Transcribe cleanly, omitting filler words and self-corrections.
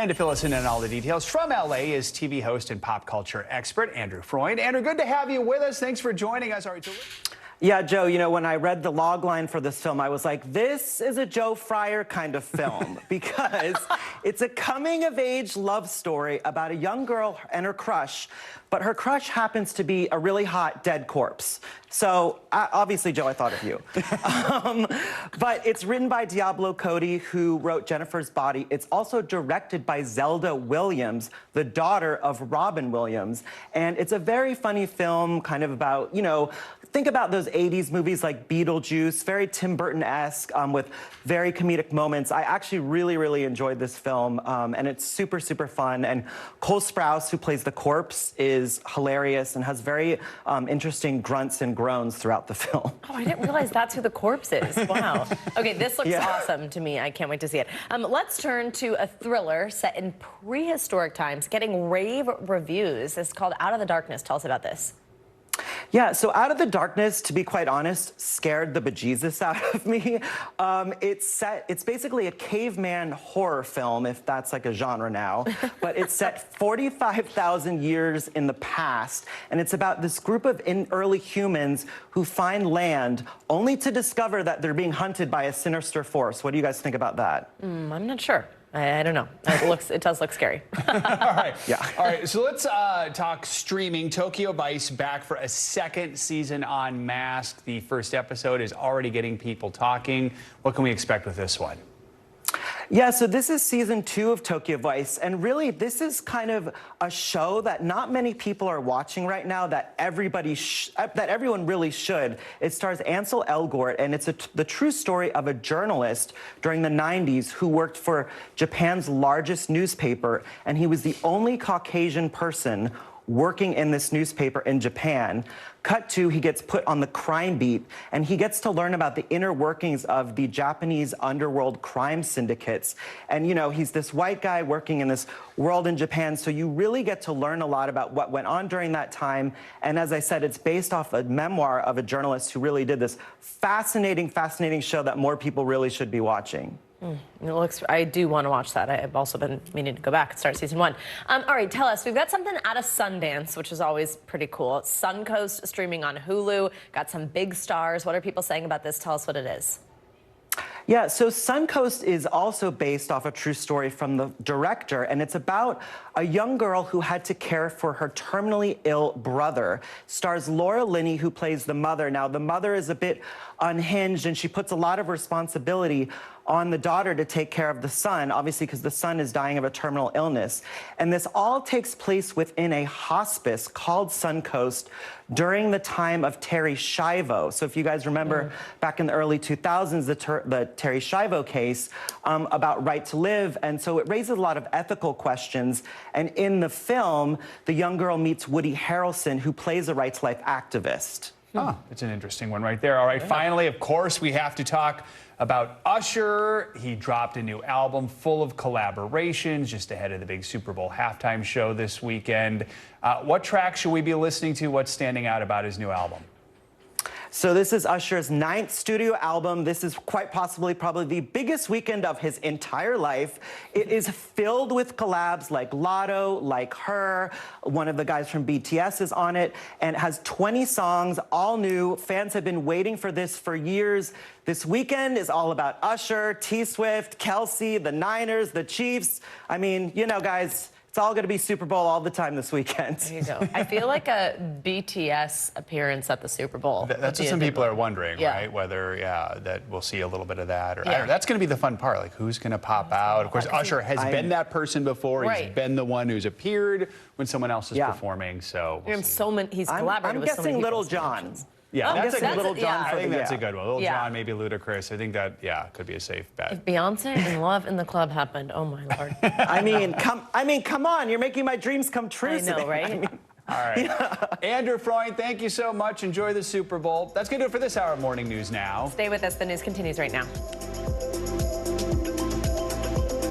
And to fill us in on all the details, from LA is TV host and pop culture expert Andrew Freund. Andrew, good to have you with us. Thanks for joining us. All right, yeah, Joe, you know, when I read the log line for this film, I was like, this is a Joe Fryer kind of film because it's a coming-of-age love story about a young girl and her crush, but her crush happens to be a really hot dead corpse. So, obviously, Joe, I thought of you. But it's written by Diablo Cody, who wrote Jennifer's Body. It's also directed by Zelda Williams, the daughter of Robin Williams. And it's a very funny film, kind of about, you know, think about those 80s movies like Beetlejuice, very Tim Burton-esque, with very comedic moments. I actually really enjoyed this film, and it's super fun. And Cole Sprouse, who plays the corpse, is hilarious and has very interesting grunts and groans throughout the film. Oh, I didn't realize that's who the corpse is. Wow. Okay, this looks awesome to me. I can't wait to see it. Let's turn to a thriller set in prehistoric times, getting rave reviews. It's called Out of the Darkness. Tell us about this. Yeah, so Out of the Darkness, to be quite honest, scared the bejesus out of me. It's basically a caveman horror film, if that's like a genre now, but it's set 45,000 years in the past, and it's about this group of early humans who find land only to discover that they're being hunted by a sinister force. What do you guys think about that? I'm not sure. I don't know. It does look scary. All right. Yeah. All right. So let's talk streaming. Tokyo Vice back for a second season on Masked. The first episode is already getting people talking. What can we expect with this one? Yeah, so this is season 2 of Tokyo Vice, and really this is kind of a show that not many people are watching right now that everyone really should. It stars Ansel Elgort, and it's the true story of a journalist during the 90s who worked for Japan's largest newspaper, and he was the only Caucasian person working in this newspaper in Japan. Cut to, he gets put on the crime beat, and he gets to learn about the inner workings of the Japanese underworld crime syndicates. And, you know, he's this white guy working in this world in Japan, so you really get to learn a lot about what went on during that time. And as I said, it's based off a memoir of a journalist who really did this fascinating show that more people really should be watching. I do want to watch that. I've also been meaning to go back and start season 1. All right, tell us. We've got something out of Sundance, which is always pretty cool. Suncoast streaming on Hulu. Got some big stars. What are people saying about this? Tell us what it is. Yeah, so Suncoast is also based off a true story from the director, and it's about a young girl who had to care for her terminally ill brother. Stars Laura Linney, who plays the mother. Now, the mother is a bit unhinged, and she puts a lot of responsibility on the daughter to take care of the son, obviously because the son is dying of a terminal illness. And this all takes place within a hospice called Suncoast during the time of Terry Schiavo. So if you guys remember back in the early 2000s, the Terry Schiavo case about right to live. And so it raises a lot of ethical questions. And in the film, the young girl meets Woody Harrelson, who plays a right to life activist. Oh, it's an interesting one right there. All right, finally, of course, we have to talk about Usher. He dropped a new album full of collaborations just ahead of the big Super Bowl halftime show this weekend. What track should we be listening to? What's standing out about his new album? So this is Usher's 9th studio album. This is quite possibly probably the biggest weekend of his entire life. It is filled with collabs like Lotto, like Her. One of the guys from BTS is on it, and it has 20 songs, all new. Fans have been waiting for this for years. This weekend is all about Usher, T-Swift, Kelsey, the Niners, the Chiefs. I mean, you know, guys, it's all going to be Super Bowl all the time this weekend. There you go. I feel like a BTS appearance at the Super Bowl. That's what some people are wondering, right? Whether, that we'll see a little bit of that. Or I don't know. That's going to be the fun part. Like, who's going to pop out? Of course, Usher has been that person before. He's been the one who's appeared when someone else is performing. So we'll see. He's collaborated with so many I'm guessing Little people. John. Yeah, that's a Little John. I think that's a good one. Little John, maybe Ludacris. I think that, could be a safe bet. If Beyonce and Love in the Club happened, oh my Lord. I mean, come on, you're making my dreams come true. I know, right? All right. Andrew Freund, thank you so much. Enjoy the Super Bowl. That's going to do it for this hour of Morning News Now. Stay with us. The news continues right now.